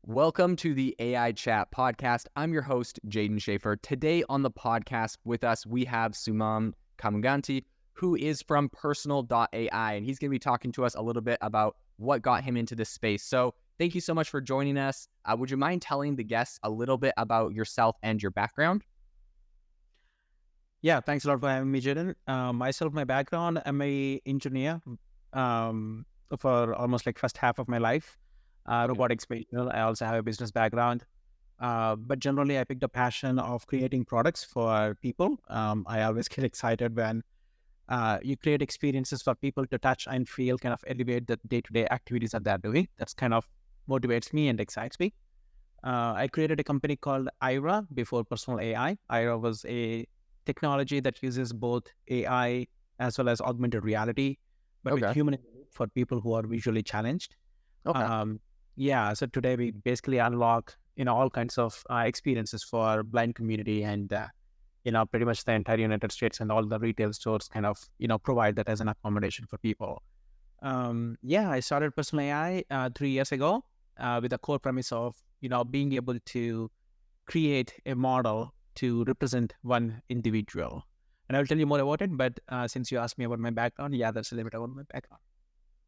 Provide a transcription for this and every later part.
Welcome to the AI Chat podcast. I'm your host, Jaden Schaefer. Today on the podcast with us, we have Suman Kanuganti, who is from Personal.ai, and he's going to be talking to us a little bit about what got him into this space. So thank you so much for joining us. Would you mind telling the guests a little bit about yourself and your background? Yeah, thanks a lot for having me, Jaden. My background, I'm a engineer for almost like first half of my life, robotics based. I also have a business background, but generally I picked a passion of creating products for people. I always get excited when you create experiences for people to touch and feel, kind of elevate the day-to-day activities that they're doing. That's kind of motivates me and excites me. I created a company called Ira before Personal AI. Ira was a technology that uses both AI as well as augmented reality, but with Okay. human in the loop for people who are visually challenged. Okay. So today we basically unlock all kinds of experiences for blind community and pretty much the entire United States, and all the retail stores kind of provide that as an accommodation for people. I started Personal AI 3 years ago with the core premise of being able to create a model to represent one individual. And I'll tell you more about it, but since you asked me about my background, that's a little bit about my background.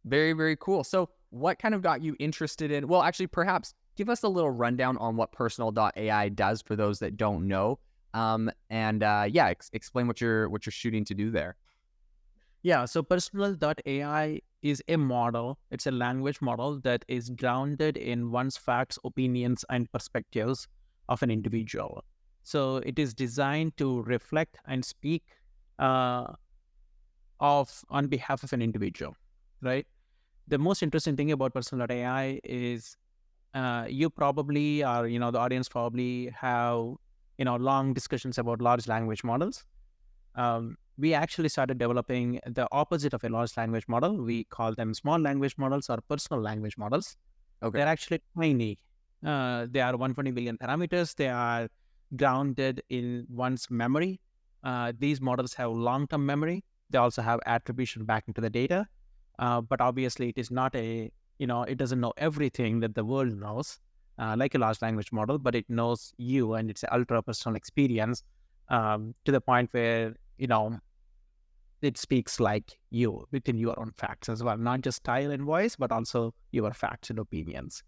Very, very cool. So what kind of got you interested in, well, actually, perhaps give us a little rundown on what Personal.ai does for those that don't know. Explain what you're shooting to do there. Yeah, so Personal.ai is a model. It's a language model that is grounded in one's facts, opinions, and perspectives of an individual. So it is designed to reflect and speak on behalf of an individual, right? The most interesting thing about Personal.ai is you probably, or the audience probably have long discussions about large language models. We actually started developing the opposite of a large language model. We call them small language models or personal language models. Okay. They're actually tiny. They are 120 billion parameters. They are grounded in one's memory. These models have long-term memory. They also have attribution back into the data. But obviously, it is not it doesn't know everything that the world knows, like a large language model, but it knows you, and it's an ultra-personal experience to the point where, it speaks like you within your own facts as well, not just style and voice, but also your facts and opinions.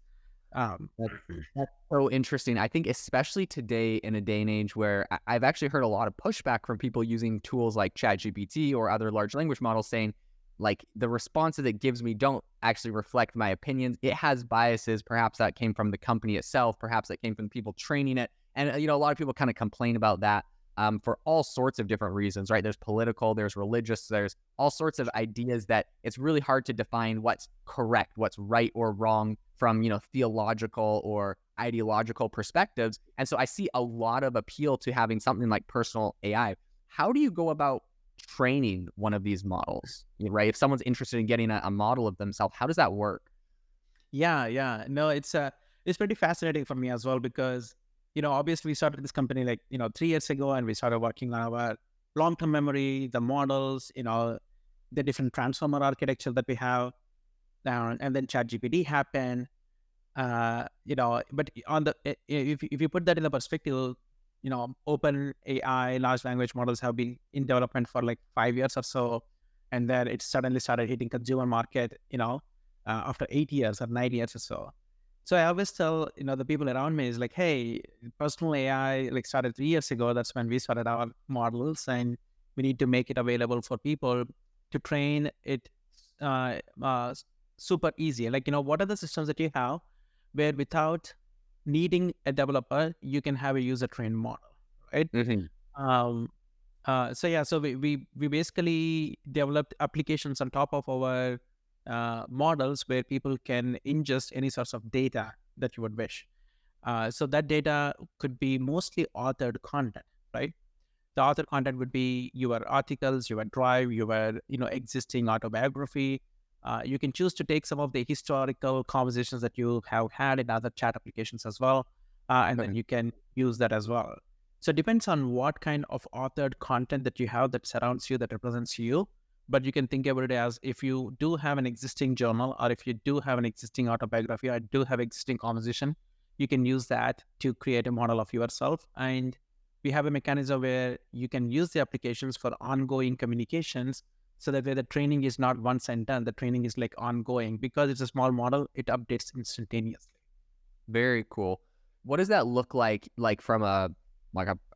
That's so interesting. I think especially today in a day and age where I've actually heard a lot of pushback from people using tools like ChatGPT or other large language models saying, like, the responses it gives me don't actually reflect my opinions. It has biases. Perhaps that came from the company itself. Perhaps that came from the people training it. And, a lot of people kind of complain about that for all sorts of different reasons, right? There's political, there's religious, there's all sorts of ideas that it's really hard to define what's correct, what's right or wrong from, theological or ideological perspectives. And so I see a lot of appeal to having something like Personal AI. How do you go about training one of these models, right? If someone's interested in getting a model of themselves, how does that work? Yeah. No, it's pretty fascinating for me as well, because obviously we started this company like 3 years ago, and we started working on our long-term memory, the models, the different transformer architecture that we have, and then ChatGPT happened. But on the if you put that in the perspective, open AI large language models have been in development for like 5 years or so, and then it suddenly started hitting consumer market, after 8 years or 9 years or so. So I always tell, the people around me is like, hey, Personal AI like started 3 years ago. That's when we started our models, and we need to make it available for people to train it super easy. Like, what are the systems that you have where without needing a developer, you can have a user trained model, right? Mm-hmm. So we basically developed applications on top of our models where people can ingest any sorts of data that you would wish. So that data could be mostly authored content, right? The author content would be your articles, your drive, your existing autobiography. You can choose to take some of the historical conversations that you have had in other chat applications as well, and then you can use that as well. So it depends on what kind of authored content that you have that surrounds you, that represents you. But you can think about it as, if you do have an existing journal, or if you do have an existing autobiography, or do have existing conversation, you can use that to create a model of yourself. And we have a mechanism where you can use the applications for ongoing communications. So that way the training is not once and done, the training is like ongoing. Because it's a small model, it updates instantaneously. Very cool. What does that look like from a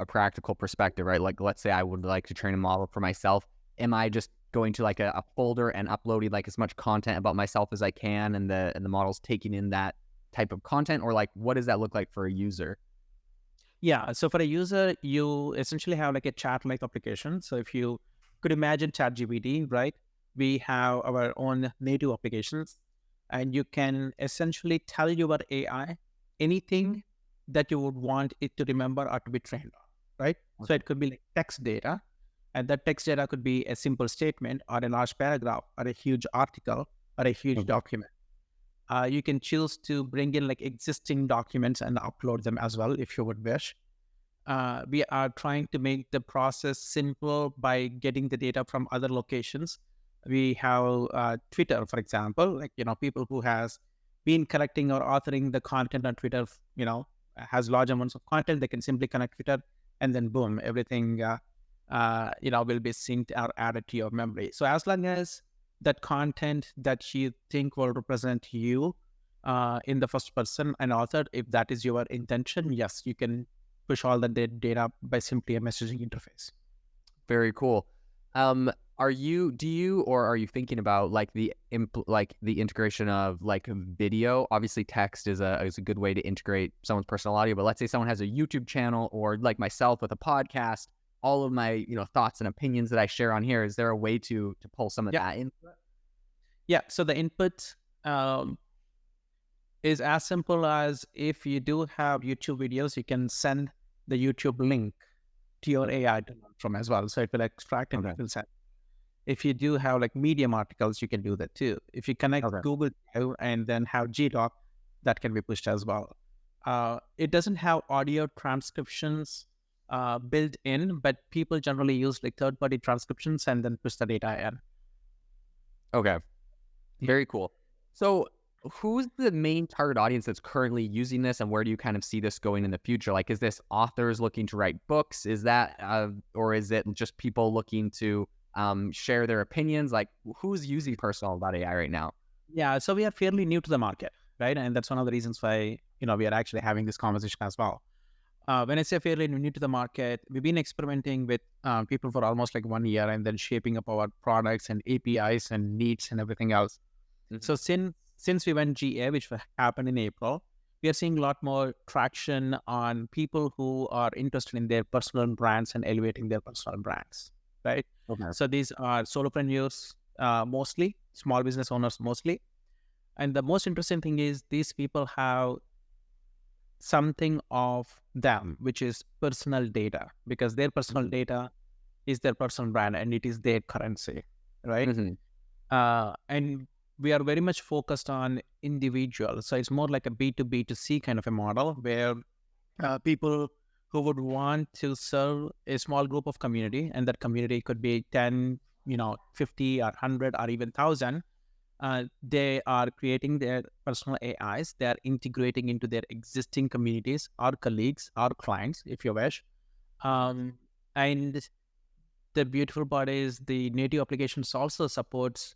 practical perspective, right? Like, let's say I would like to train a model for myself. Am I just going to like a folder and uploading like as much content about myself as I can, and the model's taking in that type of content, or like what does that look like for a user? Yeah. So for a user, you essentially have like a chat-like application. So if you could imagine ChatGPT, right? We have our own native applications, and you can essentially tell your AI anything that you would want it to remember or to be trained on, right? So Okay. it could be like text data, and that text data could be a simple statement or a large paragraph or a huge article or a huge Okay. document. You can choose to bring in like existing documents and upload them as well if you would wish. We are trying to make the process simple by getting the data from other locations. We have Twitter, for example, like, people who has been collecting or authoring the content on Twitter, has large amounts of content. They can simply connect Twitter, and then boom, everything, will be synced or added to your memory. So as long as that content that you think will represent you in the first person and author, if that is your intention, yes, you can push all the data by simply a messaging interface. Very cool. Do you, or are you thinking about like like the integration of like video? Obviously, text is a good way to integrate someone's personal audio, but let's say someone has a YouTube channel, or like myself with a podcast, all of my, thoughts and opinions that I share on here. Is there a way to pull some of Yeah. that in? Yeah. So the input is as simple as, if you do have YouTube videos, you can send the YouTube link to your AI to learn from as well. So it will extract and Okay. it will send. If you do have like Medium articles, you can do that too. If you connect Okay. Google Drive and then have Gdoc, that can be pushed as well. It doesn't have audio transcriptions built in, but people generally use like third-party transcriptions and then push the data in. Okay. Yeah. Very cool. So, who's the main target audience that's currently using this, and where do you kind of see this going in the future? Like, is this authors looking to write books? Is that, or is it just people looking to share their opinions? Like, who's using Personal.ai right now? Yeah, so we are fairly new to the market, right? And that's one of the reasons why, we are actually having this conversation as well. When I say fairly new to the market, we've been experimenting with people for almost like 1 year, and then shaping up our products and APIs and needs and everything else. Mhm. So since we went GA, which happened in April, we are seeing a lot more traction on people who are interested in their personal brands and elevating their personal brands, right? Okay. So these are solopreneurs, mostly small business owners mostly. And the most interesting thing is, these people have something of them, which is personal data, because their personal data is their personal brand and it is their currency, right? Hmm. And we are very much focused on individuals. So it's more like a B2B2C kind of a model, where people who would want to serve a small group of community, and that community could be 10, 50 or 100 or even 1,000. They are creating their personal AIs. They are integrating into their existing communities, or colleagues, or clients, if you wish. And the beautiful part is, the native applications also supports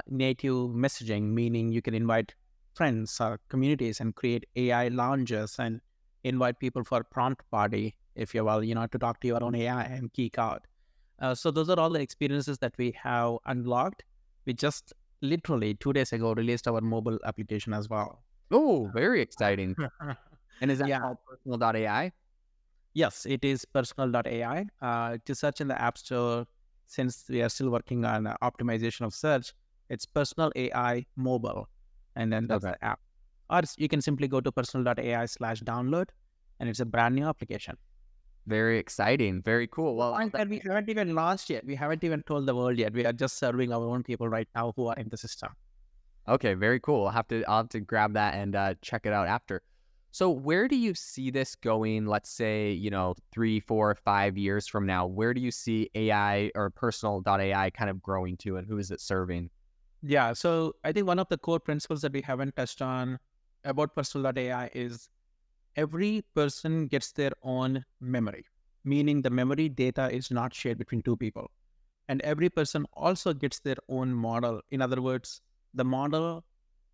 native messaging, meaning you can invite friends or communities and create AI lounges and invite people for prompt party, if you will, to talk to your own AI and geek out. So those are all the experiences that we have unlocked. We just literally 2 days ago released our mobile application as well. Oh, very exciting. And is that Yeah. called Personal.ai? Yes, it is Personal.ai. To search in the App Store, since we are still working on optimization of search, it's Personal AI Mobile, and then that's Okay. the app. Or you can simply go to personal.ai/download, and it's a brand new application. Very exciting. Very cool. Well, And we haven't even launched yet. We haven't even told the world yet. We are just serving our own people right now who are in the system. okay, very cool. I'll have to grab that and check it out after. So where do you see this going? Let's say, 3, 4, 5 years from now. Where do you see AI or Personal.ai kind of growing to, and who is it serving? Yeah, so I think one of the core principles that we haven't touched on about Personal.ai is every person gets their own memory, meaning the memory data is not shared between two people. And every person also gets their own model. In other words, the model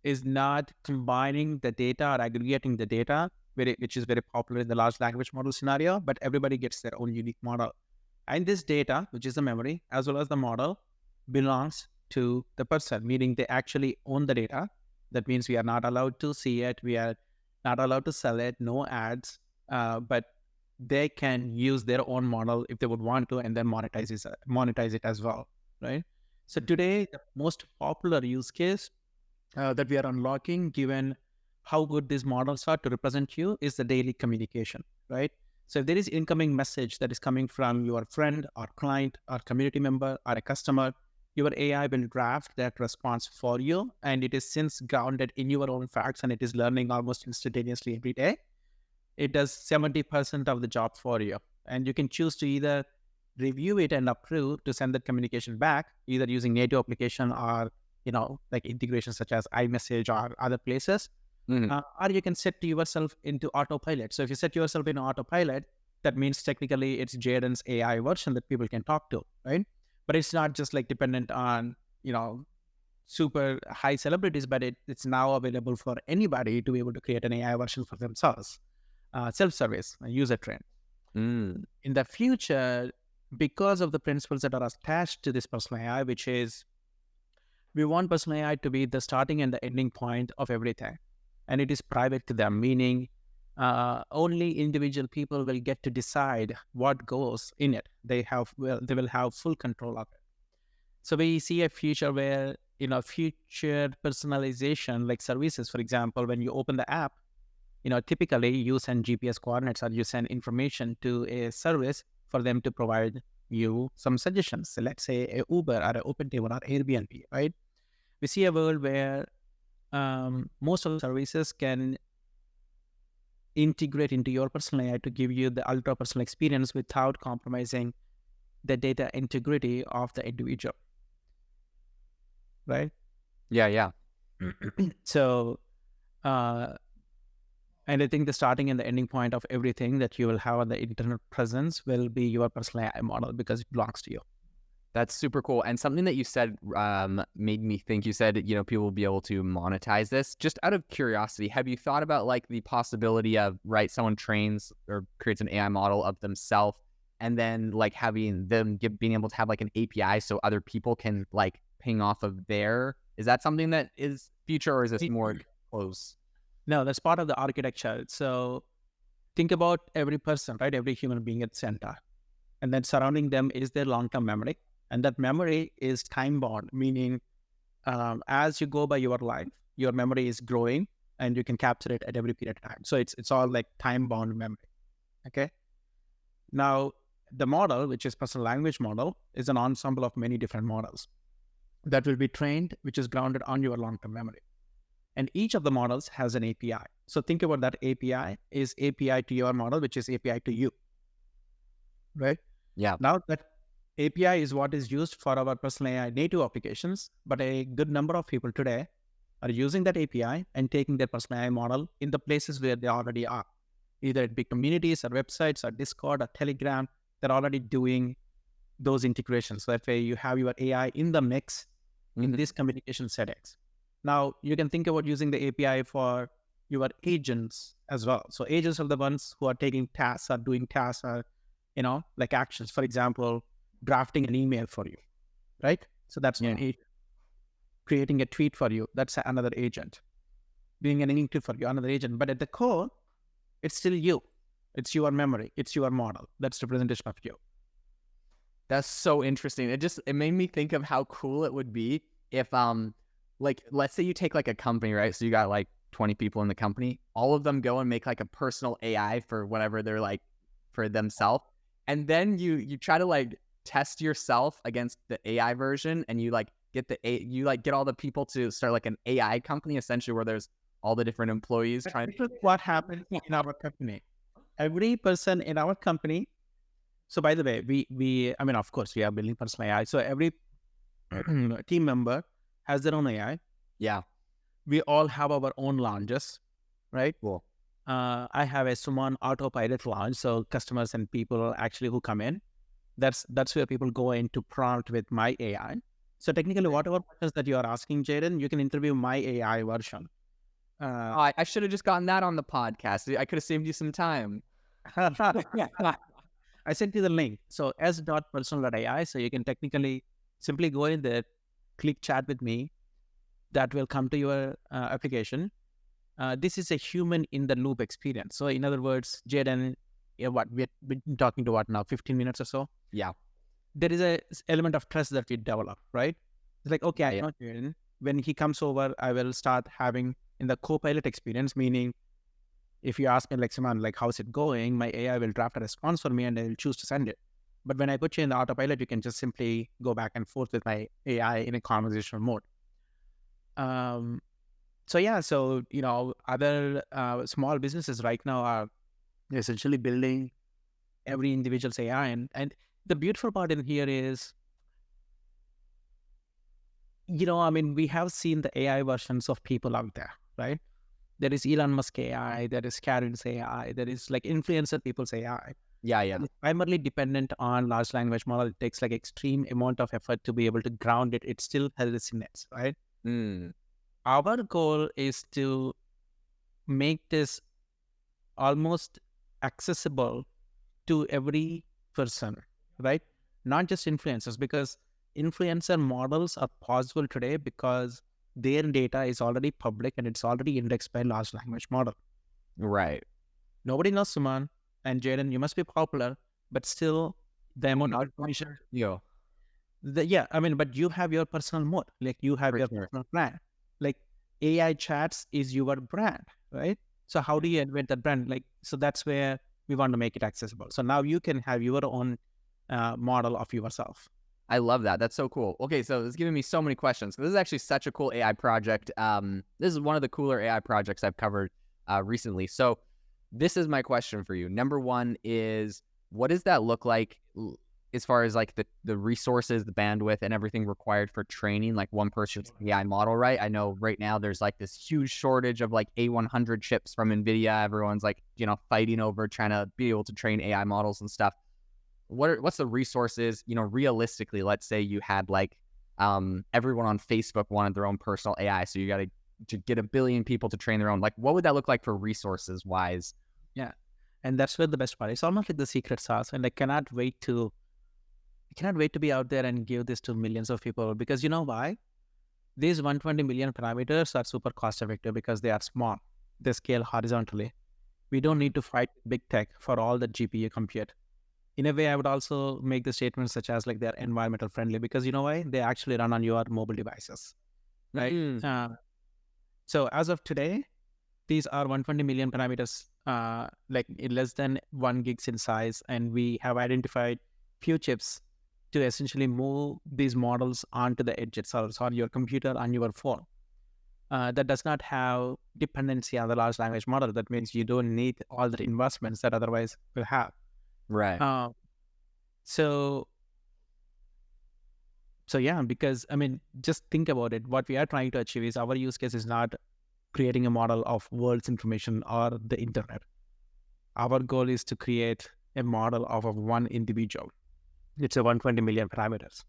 is not combining the data or aggregating the data, which is very popular in the large language model scenario, but everybody gets their own unique model. And this data, which is the memory, as well as the model, belongs to the person, meaning they actually own the data. That means we are not allowed to see it. We are not allowed to sell it, no ads, but they can use their own model if they would want to, and then monetize it as well, right? So today, the most popular use case that we are unlocking, given how good these models are to represent you, is the daily communication, right? So if there is incoming message that is coming from your friend or client or community member or a customer, your AI will draft that response for you, and it is since grounded in your own facts, and it is learning almost instantaneously every day. It does 70% of the job for you, and you can choose to either review it and approve to send that communication back, either using native application or like integrations such as iMessage or other places, Mhm. or you can set yourself into autopilot. So if you set yourself in autopilot, that means technically it's Jaden's AI version that people can talk to, right? But it's not just like dependent on super high celebrities, but it's now available for anybody to be able to create an AI version for themselves, self-service, user trained. Mm. In the future, because of the principles that are attached to this personal AI, which is we want personal AI to be the starting and the ending point of everything. And it is private to them, meaning only individual people will get to decide what goes in it. They will have full control of it. So we see a future where, future personalization, like services, for example, when you open the app, typically you send GPS coordinates or you send information to a service for them to provide you some suggestions. So let's say a Uber or a OpenTable or Airbnb, right? We see a world where most of the services can integrate into your personal AI to give you the ultra personal experience without compromising the data integrity of the individual, right? Yeah, yeah. So, uh, and I think the starting and the ending point of everything that you will have on the internet presence will be your personal AI model because it belongs to you. That's super cool. And something that you said made me think. You said, people will be able to monetize this. Just out of curiosity, have you thought about like the possibility of, right, someone trains or creates an AI model of themselves and then like having them being able to have like an API so other people can like ping off of there? Is that something that is future, or is this more close? No, that's part of the architecture. So think about every person, right? Every human being at the center. And then surrounding them is their long-term memory. And that memory is time-bound, meaning as you go by your life, your memory is growing and you can capture it at every period of time. So it's all like time-bound memory, okay? Now, the model, which is personal language model, is an ensemble of many different models that will be trained, which is grounded on your long-term memory. And each of the models has an API. So think about that API is API to your model, which is API to you, right? Yeah. Now that API is what is used for our personal AI native applications, but a good number of people today are using that API and taking their personal AI model in the places where they already are. Either it be communities or websites or Discord or Telegram, they're already doing those integrations. So that way you have your AI in the mix in these communication settings. Now you can think about using the API for your agents as well. So agents are the ones who are taking tasks or doing tasks or, like actions. For example, drafting an email for you, right? So that's one agent. Creating a tweet for you, that's another agent. Doing an link for you, another agent. But at the core, it's still you. It's your memory. It's your model. That's representation of you. That's so interesting. It made me think of how cool it would be if like let's say you take like a company, right? So you got like 20 people in the company, all of them go and make like a personal AI for whatever they're like for themselves. And then you try to like test yourself against the AI version, and you like get all the people to start like an AI company essentially, where there's all the different employees trying This is what happens in our company. Every person in our company. So by the way, I mean, of course, we are building personal AI. So every team member has their own AI. Yeah. We all have our own lounges, right? Cool. I have a Suman autopilot launch. So customers and people actually who come in, that's where people go in to prompt with my AI. So technically, whatever questions that you are asking, Jaden, you can interview my AI version. Uh, I should have just gotten that on the podcast. I could have saved you some time. I sent you the link. So s.personal.ai. So you can technically simply go in there, click chat with me. That will come to your application. This is a human in the loop experience. So in other words, Jaden, what we've been talking to what now, 15 minutes or so? Yeah. There is a element of trust that we develop, right? It's like, okay, I Yeah. know Jaden. When he comes over, I will start having in the co-pilot experience, meaning if you ask me like, Suman, like, how's it going? My AI will draft a response for me and I will choose to send it. But when I put you in the autopilot, you can just simply go back and forth with my AI in a conversational mode. So yeah, so, other small businesses right now are essentially building every individual's AI. And the beautiful part in here is, we have seen the AI versions of people out there, right? There is Elon Musk AI, there is Karen's AI, there is like influencer people's AI. Yeah. Yeah. It's primarily dependent on large language model. It takes like extreme amount of effort to be able to ground it. It still has resilience, right? Mm. Our goal is to make this almost accessible to every person, right? Not just influencers, because influencer models are possible today because their data is already public and it's already indexed by large language model. Right. Nobody knows Suman and Jaden. You must be popular, but still the amount of Not information. yo, But you have your personal mode, like you have for your sure. personal brand. Like AI chats is your brand, right? So how do you invent that brand? Like, so that's where we want to make it accessible. So now you can have your own model of yourself. I love that. That's so cool. Okay, so it's giving me so many questions. This is actually such a cool AI project. This is one of the cooler AI projects I've covered recently. So this is my question for you. Number one is, what does that look like as far as like the resources, the bandwidth, and everything required for training like one person's AI model, right? I know right now there's like this huge shortage of like A100 chips from NVIDIA. Everyone's like, fighting over trying to be able to train AI models and stuff. What's the resources, realistically? Let's say you had like everyone on Facebook wanted their own personal AI, so you got to get 1 billion people to train their own. Like, what would that look like for resources wise? Yeah. And that's where the best part is. It's almost like the secret sauce. And I cannot wait to be out there and give this to millions of people, because you know why? These 120 million parameters are super cost effective because they are small. They scale horizontally. We don't need to fight big tech for all the GPU compute. In a way, I would also make the statements such as like they're environmental friendly, because you know why? They actually run on your mobile devices, right? Mm. So as of today, these are 120 million parameters, like in less than 1 gigs in size, and we have identified few chips to essentially move these models onto the edge itself, on your computer, on your phone. That does not have dependency on the large language model. That means you don't need all the investments that otherwise will have. Right. Uh, so So yeah, because just think about it. What we are trying to achieve is, our use case is not creating a model of world's information or the internet. Our goal is to create a model of one individual. It's a 120 million parameters.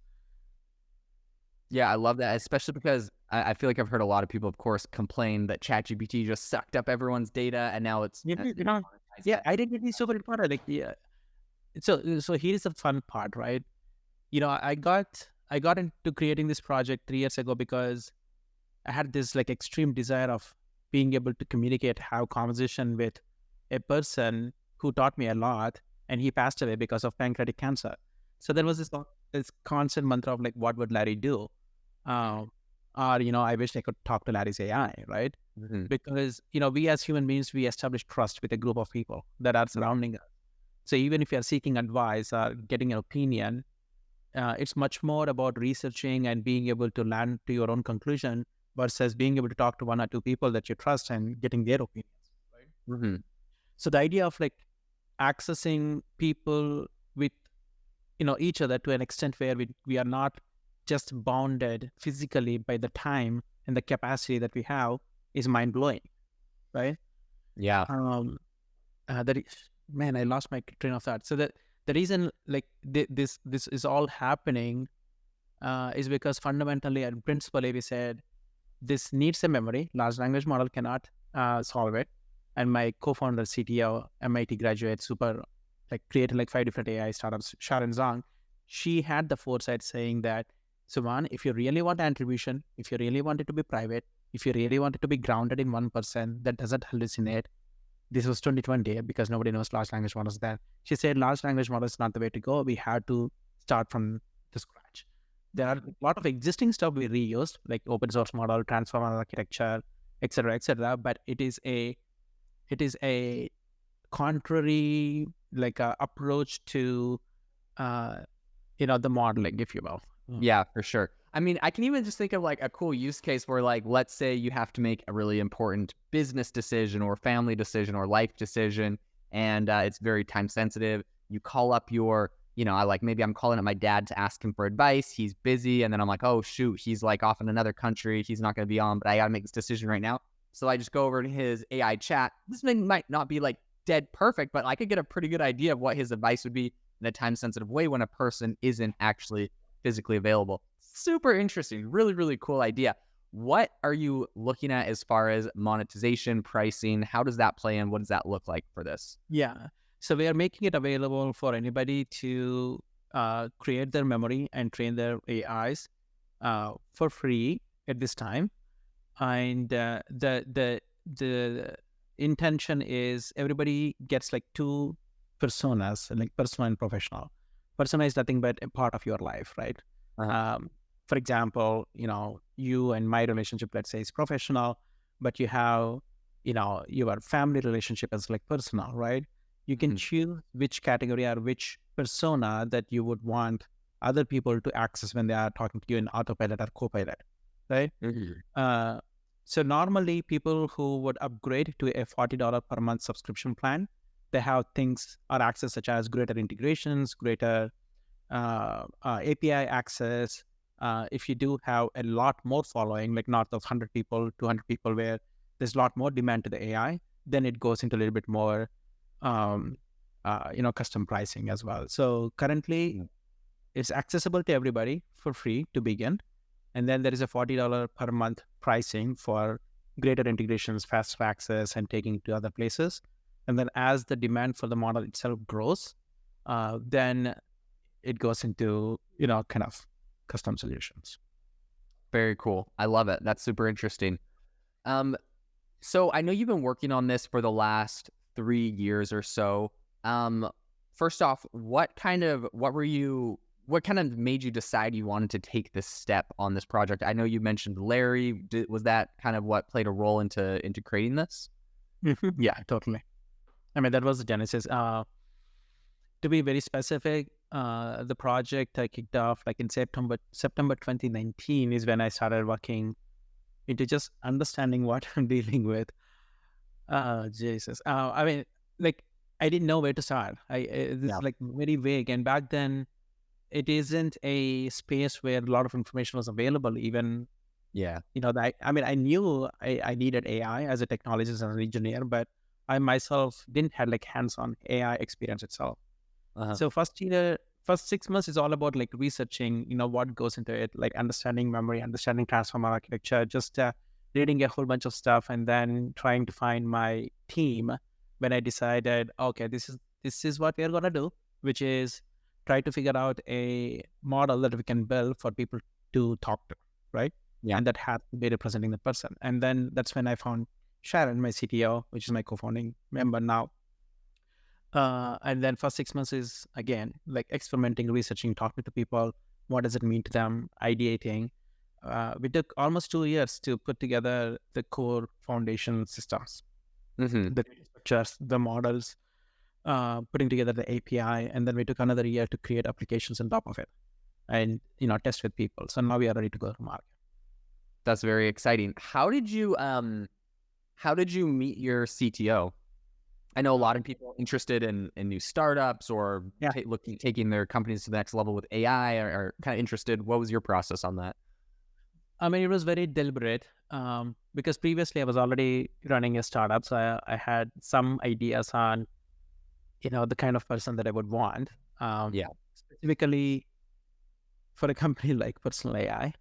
Yeah, I love that, especially because I feel like I've heard a lot of people, of course, complain that ChatGPT just sucked up everyone's data, and now it's Yeah, identity is super important. Like, yeah. So here's the fun part, right? I got into creating this project 3 years ago because I had this like extreme desire of being able to communicate, have conversation with a person who taught me a lot, and he passed away because of pancreatic cancer. So there was this constant mantra of like, what would Larry do? Um, or I wish I could talk to Larry's AI, right? Mhm. Because we as human beings, we establish trust with a group of people that are surrounding us. So even if you are seeking advice or getting an opinion, it's much more about researching and being able to land to your own conclusion versus being able to talk to one or two people that you trust and getting their opinions. Right. Mhm. So the idea of like accessing people with each other to an extent where we are not just bounded physically by the time and the capacity that we have is mind blowing, right? Yeah. Um, that is, man, I lost my train of thought. So the reason like this is all happening is because fundamentally and principally we said this needs a memory. Large language model cannot solve it. And my co-founder, CTO, MIT graduate, super like created like 5 different AI startups, Sharon Zhang. She had the foresight saying that, Suman, if you really want attribution, if you really want it to be private, if you really want it to be grounded in 1% that doesn't hallucinate, this was 2020 because nobody knows large language models then. She said large language models is not the way to go. We had to start from the scratch. There are a lot of existing stuff we reused, like open source model, transformer architecture, etc., but it is a contrary like approach to the modeling, if you will. Yeah, for sure. I mean, I can even just think of like a cool use case where, like, let's say you have to make a really important business decision or family decision or life decision, and it's very time sensitive. You call up your, I like maybe I'm calling up my dad to ask him for advice. He's busy, and then I'm like, oh shoot, he's like off in another country. He's not going to be on, but I got to make this decision right now. So I just go over to his AI chat. This might not be like dead perfect, but I could get a pretty good idea of what his advice would be in a time sensitive way when a person isn't actually physically available. Super interesting. Really, really cool idea. What are you looking at as far as monetization, pricing? How does that play in? What does that look like for this? Yeah. So we are making it available for anybody to create their memory and train their AIs for free at this time. And the intention is everybody gets like two personas, like personal and professional. Persona is nothing but a part of your life, right? Uh-huh. For example, you and my relationship, let's say, is professional, but you have, your family relationship is like personal, right? You can Mhm. choose which category or which persona that you would want other people to access when they are talking to you in autopilot or copilot, right? Mhm. Uh, so normally people who would upgrade to a $40 per month subscription plan, they have things or access such as greater integrations, greater API access. If you do have a lot more following, like north of 100 people, 200 people, where there's a lot more demand to the AI, then it goes into a little bit more, um, custom pricing as well. So currently, it's accessible to everybody for free to begin. And then there is a $40 per month pricing for greater integrations, faster access, and taking it to other places. And then as the demand for the model itself grows, then it goes into, kind of custom solutions. Very cool. I love it. That's super interesting. Um, so I know you've been working on this for the last 3 years or so. Um, First off, what kind of made you decide you wanted to take this step on this project? I know you mentioned Larry. Was that kind of what played a role into creating this? Yeah, totally. I mean, that was the genesis. To be very specific, the project I kicked off like in September 2019 is when I started working into just understanding what I'm dealing with. Jesus. I mean, like I didn't know where to start. This Yeah. is like very vague, and back then it isn't a space where a lot of information was available. Even Yeah. I mean, I knew I needed AI as a technologist as an engineer, but I myself didn't have like hands-on AI experience itself. Uh-huh. So first 6 months is all about like researching, what goes into it, like understanding memory, understanding transformer architecture, just reading a whole bunch of stuff, and then trying to find my team. When I decided, okay, this is what we are gonna do, which is try to figure out a model that we can build for people to talk to, right? Yeah. And that had to be representing the person. And then that's when I found Sharon, my CTO, which is my co-founding member now. And then first 6 months is again like experimenting, researching, talking to people. What does it mean to them? Ideating. We took almost 2 years to put together the core foundation systems, Mm-hmm. the data structures, the models, putting together the API, and then we took another year to create applications on top of it, and test with people. So now we are ready to go to market. That's very exciting. How did you meet your CTO? I know a lot of people interested in new startups or Yeah. taking their companies to the next level with AI are kind of interested. What was your process on that? I mean, it was very deliberate because previously I was already running a startup, so I had some ideas on the kind of person that I would want, Yeah. specifically for a company like Personal AI,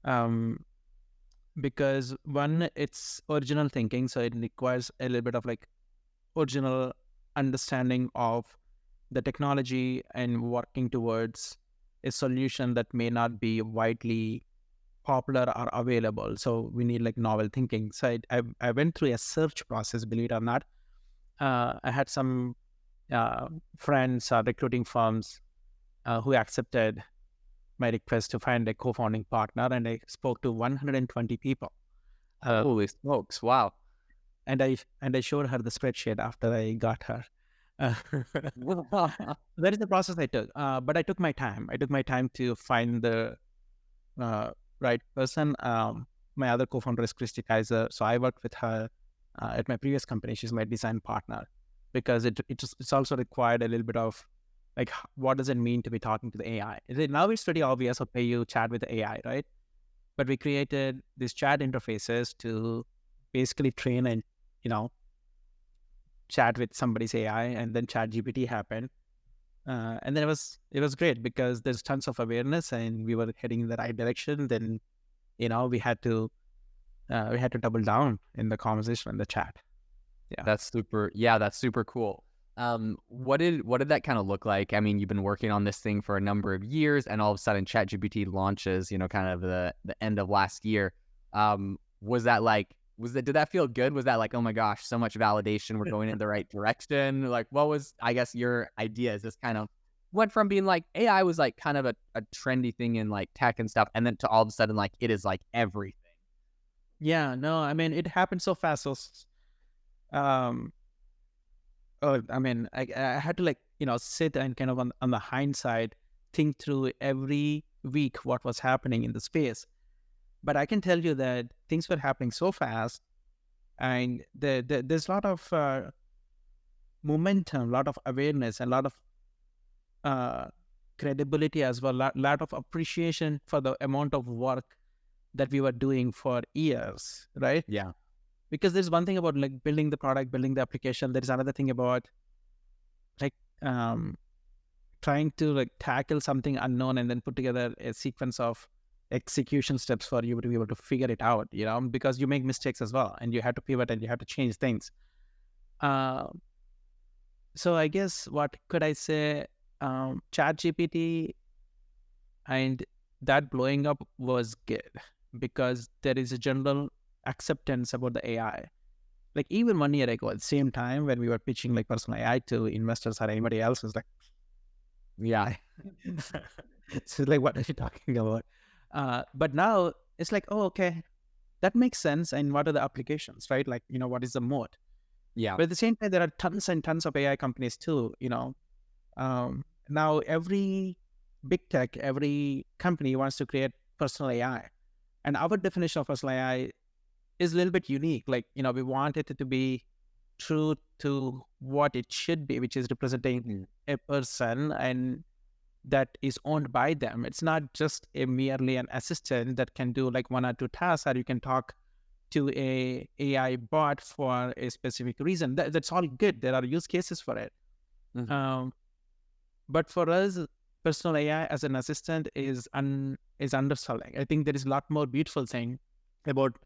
um, because one, it's original thinking, so it requires a little bit of like original understanding of the technology and working towards a solution that may not be widely popular or available. So we need like novel thinking. So I went through a search process, believe it or not. I had some friends, recruiting firms who accepted my request to find a co-founding partner, and I spoke to 120 people. Uh, Holy smokes! Wow. and I showed her the spreadsheet after I got her. Uh, that is the process I took. But I took my time. I took my time to find the uh, right person. My other co-founder is Christy Kaiser, so I worked with her at my previous company. She's my design partner because it's also required a little bit of like what does it mean to be talking to the AI? Now it's pretty obvious. Okay, you chat with the AI, right? But we created these chat interfaces to basically train and you know chat with somebody's AI, and then Chat GPT happened. And then it was great because there's tons of awareness and we were heading in the right direction. Then we had to double down in the conversation in the chat. Yeah. That's super cool. What did that kind of look like? I mean, you've been working on this thing for a number of years, and all of a sudden, ChatGPT launches. Kind of the end of last year. Was that like? Did that feel good? Was that like, oh my gosh, so much validation, we're going in the right direction? Like, what was, I guess, your idea? Is this kind of went from being like AI was like kind of a trendy thing in like tech and stuff, and then to all of a sudden like it is like everything. Yeah, no, I mean it happened so fast. So um I mean I had to like sit and kind of on the hindsight think through every week what was happening in the space. But I can tell you that things were happening so fast, and there's a lot of momentum, a lot of awareness, and a lot of uh, credibility as well, lot of appreciation for the amount of work that we were doing for years, right? Yeah. Because there's one thing about like building the product, building the application. There's another thing about like um, trying to like tackle something unknown and then put together a sequence of execution steps for you to be able to figure it out, because you make mistakes as well and you have to pivot and you have to change things. Uh, so I guess what could I say? Chat GPT and that blowing up was good because there is a general acceptance about the AI. Like even 1 year ago, at the same time when we were pitching like personal AI to investors or anybody else, was like, Yeah. so like, what are you talking about? But now it's like, oh, okay, that makes sense. And what are the applications, right? Like, what is the mode? Yeah. But at the same time, there are tons and tons of AI companies too. Now every big tech, every company wants to create personal AI, and our definition of personal AI is a little bit unique. Like, we want it to be true to what it should be, which is representing a person and that is owned by them. It's not just merely an assistant that can do like one or two tasks, or you can talk to a AI bot for a specific reason. That's all good. There are use cases for it. Mhm. But for us, personal AI as an assistant is underselling. I think there is a lot more beautiful thing about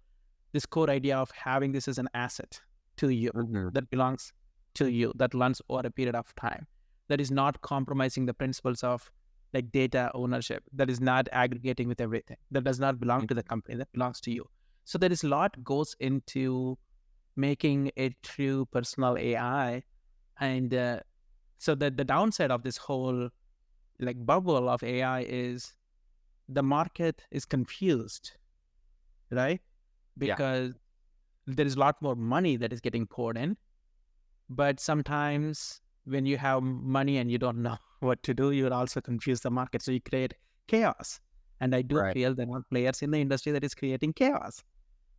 this core idea of having this as an asset to you Mhm. that belongs to you, that runs over a period of time, that is not compromising the principles of like data ownership, that is not aggregating with everything, that does not belong to the company, that belongs to you. So there is a lot goes into making a true personal AI. And so the downside of this whole like bubble of AI is the market is confused, right? Yeah. Because there is a lot more money that is getting poured in. But sometimes when you have money and you don't know what to do, you will also confuse the market. So you create chaos. And I do Right. feel there are players in the industry that is creating chaos.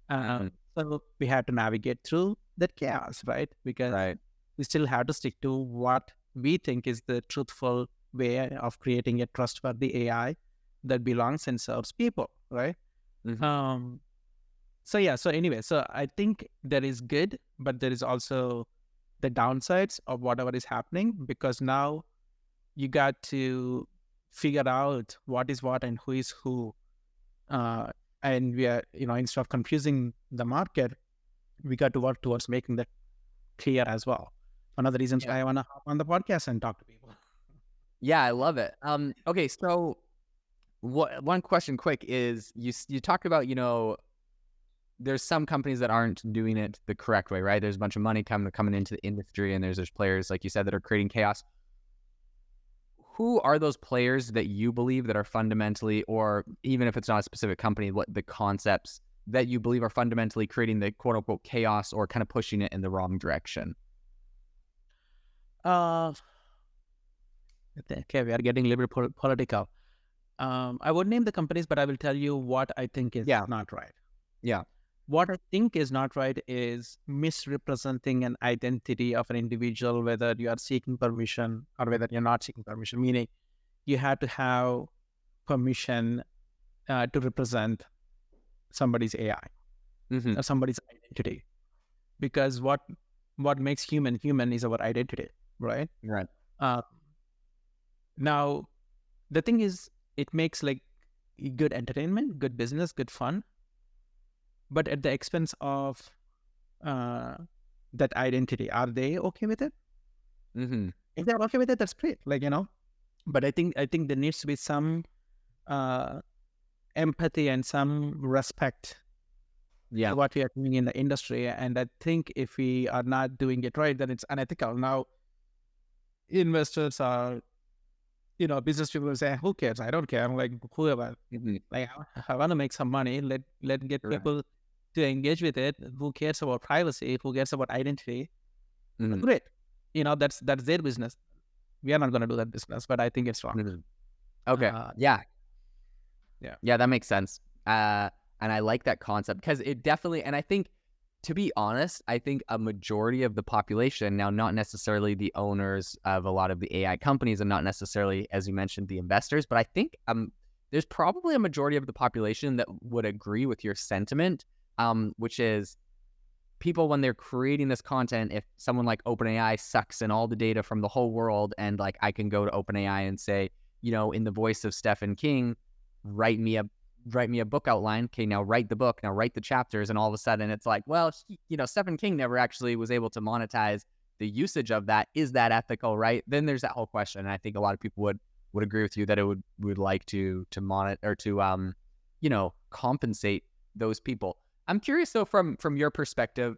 Uh, Mhm. so we have to navigate through that chaos, right? Because Right. we still have to stick to what we think is the truthful way of creating a trustworthy AI that belongs and serves people, right? Hmm. Um, so yeah, so anyway, so I think there is good, but there is also the downsides of whatever is happening, because now you got to figure out what is what and who is who. Uh, and we are, instead of confusing the market, we got to work towards making that clear as well. One of the reasons Yeah. why I want to hop on the podcast and talk to people. Yeah, I love it. Okay, so one question quick is you talked about, there's some companies that aren't doing it the correct way, right? There's a bunch of money coming into the industry, and there's players like you said that are creating chaos. Who are those players that you believe that are fundamentally, or even if it's not a specific company, what the concepts that you believe are fundamentally creating the quote unquote chaos or kind of pushing it in the wrong direction? Uh, okay, we are getting a little bit political. I would name the companies, but I will tell you what I think is Yeah, not right. yeah. What I think is not right is misrepresenting an identity of an individual, whether you are seeking permission or whether you're not seeking permission, meaning you have to have permission to represent somebody's AI Hmm. or somebody's identity. Because what makes human is our identity, right? Right. Uh, Now, the thing is, it makes like good entertainment, good business, good fun, but at the expense of uh, that identity. Are they okay with it? Hmm. If they're okay with it, that's great. But I think there needs to be some uh, empathy and some respect Yeah. for what we are doing in the industry. And I think if we are not doing it right, then it's unethical. Now, investors are, business people will say, "Who cares? I don't care." I'm like, whoever. Hmm. Like, I want to make some money. Let get Right. people to engage with it. Who cares about privacy? Who cares about identity? Hmm. Great. That's their business. We are not going to do that business, but I think it's wrong. Hmm. Okay. Uh, Yeah. yeah. Yeah, that makes sense. And I like that concept because it definitely, and I think, to be honest, I think a majority of the population, now not necessarily the owners of a lot of the AI companies and not necessarily, as you mentioned, the investors, but I think there's probably a majority of the population that would agree with your sentiment, which is people when they're creating this content, if someone like OpenAI sucks in all the data from the whole world, and like I can go to OpenAI and say, in the voice of Stephen King, write me a book outline. Okay, now write the book, now write the chapters, and all of a sudden it's like, well, Stephen King never actually was able to monetize the usage of that. Is that ethical, right? Then there's that whole question. And I think a lot of people would agree with you that it would like to monitor or to compensate those people. I'm curious though, from your perspective,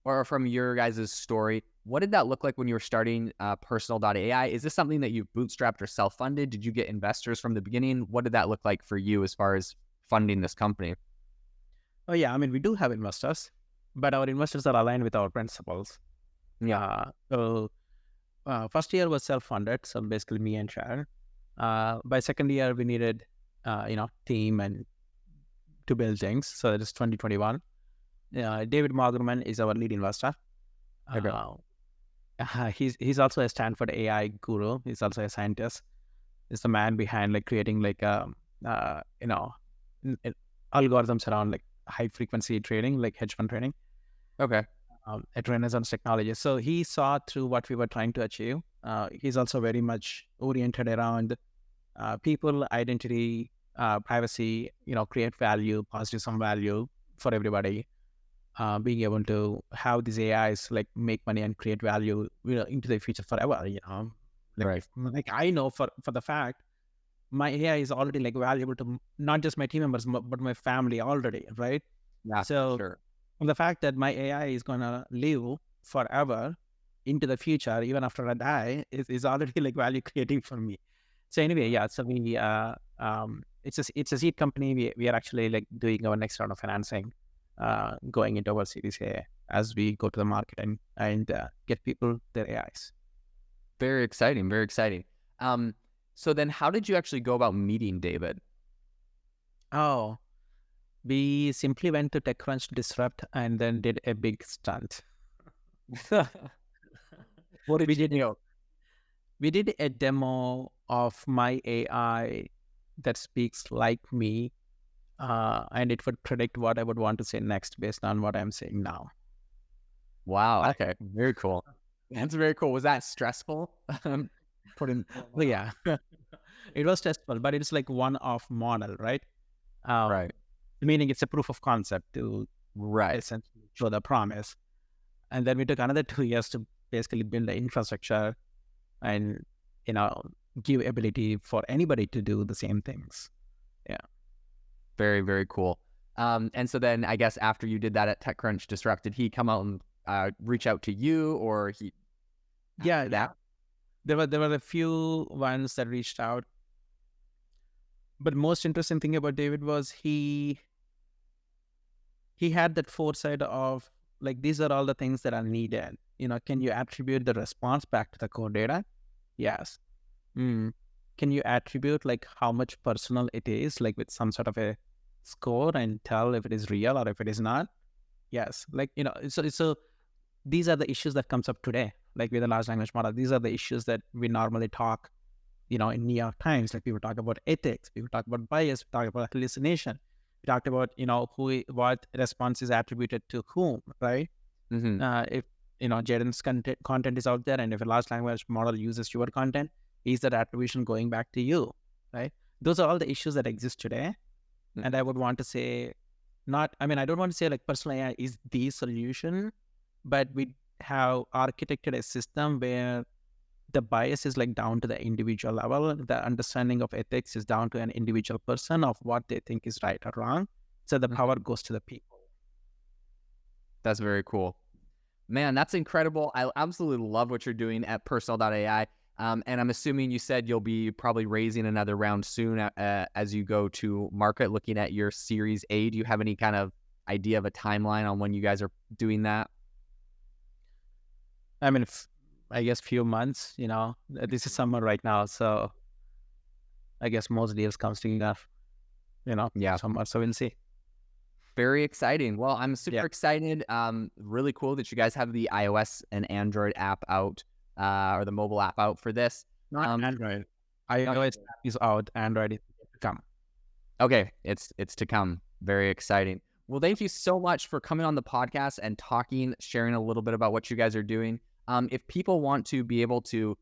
or from your guys' story, what did that look like when you were starting Personal.ai? Is this something that you bootstrapped or self-funded? Did you get investors from the beginning? What did that look like for you as far as funding this company? Oh yeah. I mean, we do have investors, but our investors are aligned with our principles. Yeah. First year was self-funded, so basically me and Sharon. By second year, we needed, team and to build things. So it is 2021. David Magerman is our lead investor. Okay. Uh, he's also a Stanford AI guru. He's also a scientist. He's the man behind like creating like uh, you know algorithms around like high frequency trading, like hedge fund trading, Okay. at Renaissance Technologies. So he saw through what we were trying to achieve. He's also very much oriented around people, identity, privacy. Create value, positive some value for everybody. Being able to have these AIs like make money and create value, into the future forever. Like Right. if, like I know for the fact my AI is already like valuable to not just my team members but my family already, right? Yeah, for So sure. the fact that my AI is gonna live forever into the future, even after I die, is already like value creating for me. So anyway, yeah. So we it's a seed company. We are actually like doing our next round of financing, going into our Series A as we go to the market and get people their AIs. Very exciting. Very exciting. So then how did you actually go about meeting David? Oh, we simply went to TechCrunch Disrupt and then did a big stunt. What We did you did do? we did a demo of my AI that speaks like me, and it would predict what I would want to say next based on what I'm saying now. Wow. Okay. Very cool. That's very cool. Was that stressful? Putting Well, yeah, it was testable, but it's like one-off model, right? Um, right. Meaning it's a proof of concept to Right. essentially show the promise. And then we took another 2 years to basically build the infrastructure and, you know, give ability for anybody to do the same things. Yeah. Very, very cool. And so then I guess after you did that at TechCrunch Disrupt, did he come out and reach out to you, or he Yeah. after that? There were a few ones that reached out. But most interesting thing about David was he had that foresight of like, these are all the things that are needed. You know, can you attribute the response back to the core data? Yes. Can you attribute like how much personal it is, like with some sort of a score, and tell if it is real or if it is not? Yes. Like, you know, so these are the issues that comes up today, like with a large language model. These are the issues that we normally talk, you know, in New York Times. Like people talk about ethics, people talk about bias, we talk about hallucination. We talked about, you know, what response is attributed to whom, right? Mm-hmm. If, you know, Jaden's content is out there, and if a large language model uses your content, is that attribution going back to you, right? Those are all the issues that exist today. Mm. And I would want to say, I don't want to say like personal AI is the solution, but we have architected a system where the bias is like down to the individual level. The understanding of ethics is down to an individual person of what they think is right or wrong. So the power goes to the people. That's very cool. Man, that's incredible. I absolutely love what you're doing at Personal.ai. And I'm assuming you said you'll be probably raising another round soon as you go to market, looking at your Series A. Do you have any kind of idea of a timeline on when you guys are doing that? I mean, I guess few months, you know, this is summer right now. So I guess most deals comes together, you know, Yeah. summer. So we'll see. Very exciting. Well, I'm super Yeah. excited. Really cool that you guys have the iOS and Android app out, or the mobile app out for this. Not Android. iOS is out. Android is to come. Okay, it's to come. Very exciting. Well, thank you so much for coming on the podcast and talking, sharing a little bit about what you guys are doing. If people want to be able to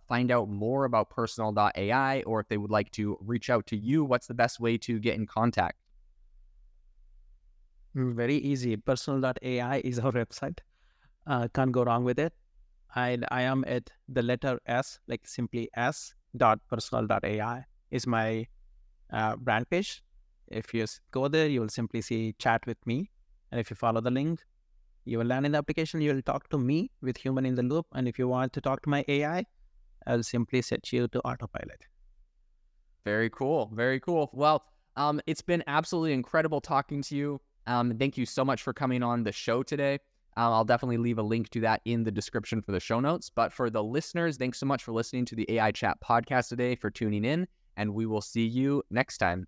find out more about Personal.ai, or if they would like to reach out to you, what's the best way to get in contact? Very easy. Personal.ai is our website. Can't go wrong with it. And I am at the letter S, like simply s.personal.ai is my brand page. If you go there, you will simply see chat with me. And if you follow the link, you will land in the application. You will talk to me with human in the loop. And if you want to talk to my AI, I'll simply set you to autopilot. Very cool. Very cool. Well, it's been absolutely incredible talking to you. Thank you so much for coming on the show today. I'll definitely leave a link to that in the description for the show notes. But for the listeners, thanks so much for listening to the AI Chat podcast today, for tuning in, and we will see you next time.